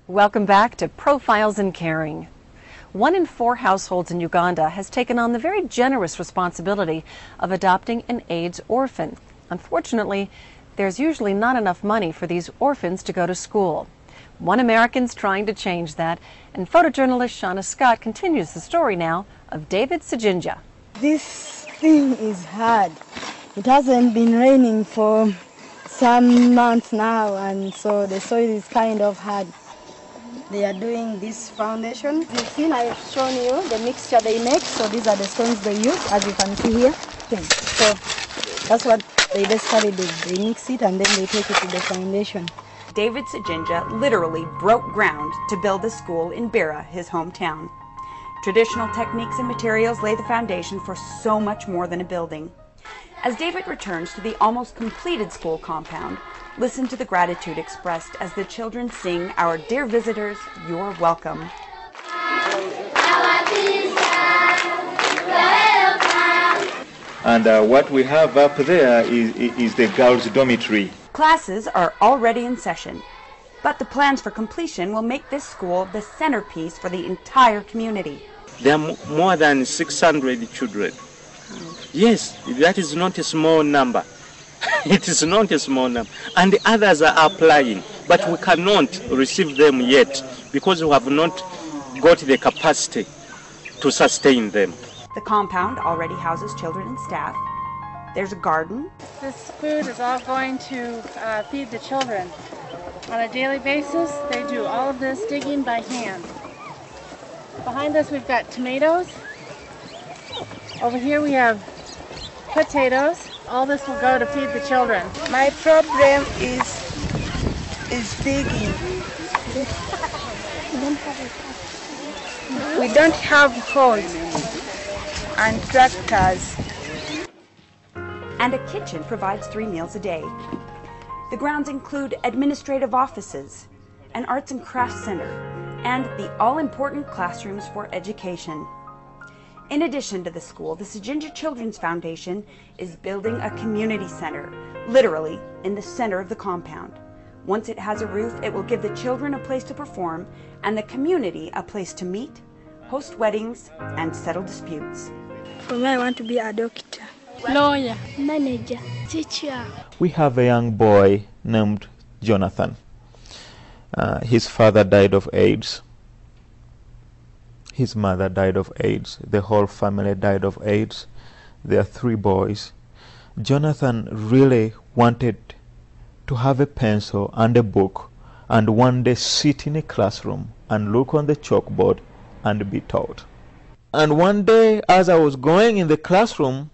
Welcome back to Profiles in Caring. 1 in 4 households in Uganda has taken on the very generous responsibility of adopting an AIDS orphan. Unfortunately, there's usually not enough money for these orphans to go to school. One American's trying to change that, and photojournalist Shauna Scott continues the story now of David Ssejinja. This thing is hard. It hasn't been raining for some months now, and so the soil is kind of hard. They are doing this foundation. You've seen, I've shown you the mixture they make. So these are the stones they use, as you can see here. So that's what they basically do. They mix it and then they take it to the foundation. David Ssejinja literally broke ground to build a school in Bira, his hometown. Traditional techniques and materials lay the foundation for so much more than a building. As David returns to the almost completed school compound, listen to the gratitude expressed as the children sing Our Dear Visitors, You're Welcome. And what we have up there is the girls' dormitory. Classes are already in session, but the plans for completion will make this school the centerpiece for the entire community. There are more than 600 children. Yes, that is not a small number. It is not a small number. And the others are applying, but we cannot receive them yet because we have not got the capacity to sustain them. The compound already houses children and staff. There's a garden. This food is all going to feed the children. On a daily basis, they do all of this digging by hand. Behind us we've got tomatoes. Over here we have potatoes. All this will go to feed the children. My problem is digging. We don't have hoes and tractors. And a kitchen provides 3 meals a day. The grounds include administrative offices, an arts and crafts center, and the all-important classrooms for education. In addition to the school, the Ssejinja Children's Foundation is building a community center, literally in the center of the compound. Once it has a roof, it will give the children a place to perform and the community a place to meet, host weddings, and settle disputes. For me, I want to be a doctor, lawyer, manager, teacher. We have a young boy named Jonathan. His father died of AIDS. His mother died of AIDS. The whole family died of AIDS. There are 3 boys. Jonathan really wanted to have a pencil and a book and one day sit in a classroom and look on the chalkboard and be taught. And one day, as I was going in the classroom,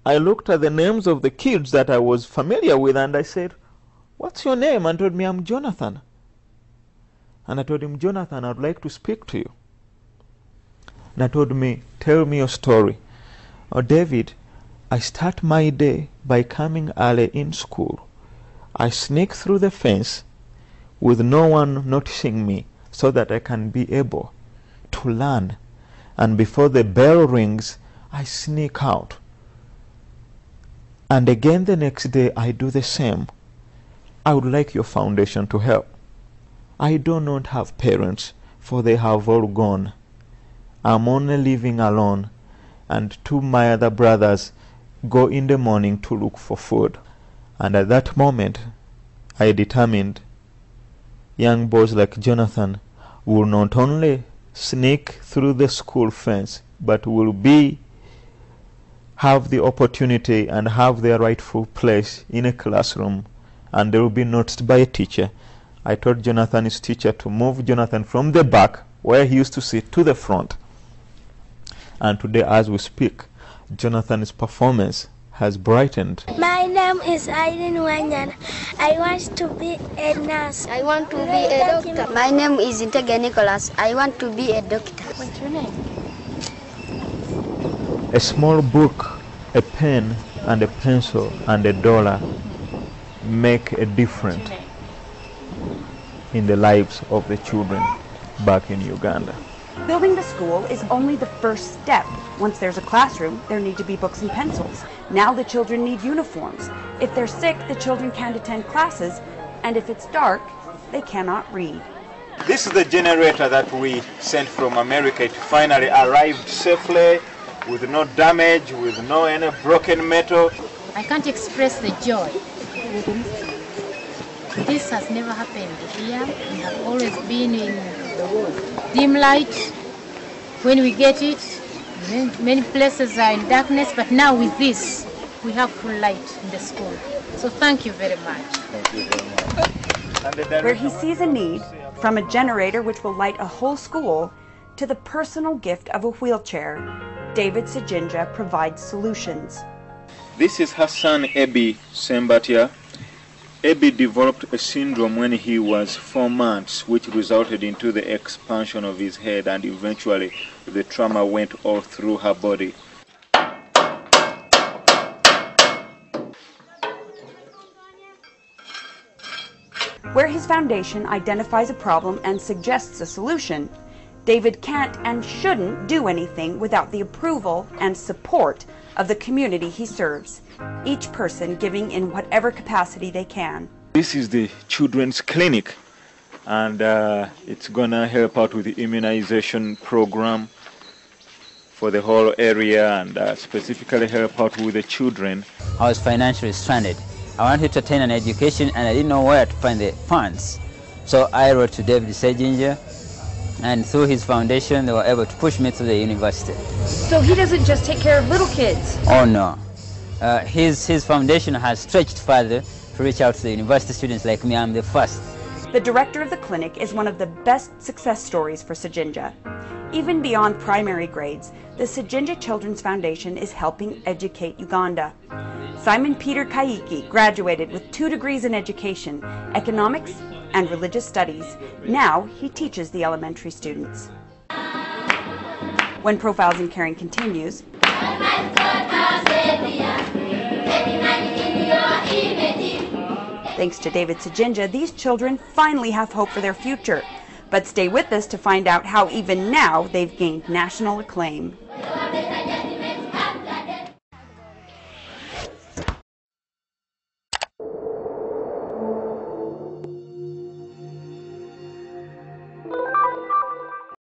I looked at the names of the kids that I was familiar with and I said, "What's your name?" And told me, "I'm Jonathan." And I told him, "Jonathan, I'd like to speak to you." And I told me, "Tell me your story." "Oh, David, I start my day by coming early in school. I sneak through the fence with no one noticing me so that I can be able to learn. And before the bell rings, I sneak out. And again the next day, I do the same. I would like your foundation to help. I do not have parents, for they have all gone. I'm only living alone, and 2 my other brothers go in the morning to look for food." And at that moment, I determined young boys like Jonathan will not only sneak through the school fence, but will have the opportunity and have their rightful place in a classroom, and they will be noticed by a teacher. I told Jonathan's teacher to move Jonathan from the back, where he used to sit, to the front. And today, as we speak, Jonathan's performance has brightened. My name is Aileen Wanyan. I want to be a nurse. I want to be a doctor. My name is Intege Nicholas. I want to be a doctor. What's your name? A small book, a pen, and a pencil, and $1 make a difference in the lives of the children back in Uganda. Building the school is only the first step. Once there's a classroom, there need to be books and pencils. Now the children need uniforms. If they're sick, the children can't attend classes, and if it's dark, they cannot read. This is the generator that we sent from America. It finally arrived safely, with no damage, with no any broken metal. I can't express the joy. This has never happened here. We have always been in dim light. When we get it, many places are in darkness, but now with this, we have full light in the school. So thank you very much. Thank you very much. Where he sees a need, from a generator which will light a whole school to the personal gift of a wheelchair, David Ssejinja provides solutions. This is Hassan Ebi Sembatia. Ebi developed a syndrome when he was 4 months, which resulted into the expansion of his head, and eventually the trauma went all through her body. Where his foundation identifies a problem and suggests a solution, David can't and shouldn't do anything without the approval and support of the community he serves, each person giving in whatever capacity they can. This is the children's clinic, and it's gonna help out with the immunization program for the whole area, and specifically help out with the children. I was financially stranded. I wanted to attain an education and I didn't know where to find the funds. So I wrote to David Ssejinja, and through his foundation they were able to push me to the university. So he doesn't just take care of little kids? Oh no. His foundation has stretched further to reach out to the university students like me. I'm the first. The director of the clinic is one of the best success stories for Ssejinja. Even beyond primary grades, the Ssejinja Children's Foundation is helping educate Uganda. Simon Peter Kaiki graduated with 2 degrees in education, economics and religious studies. Now he teaches the elementary students. When Profiles in Caring continues, thanks to David Ssejinja, these children finally have hope for their future. But stay with us to find out how even now they've gained national acclaim.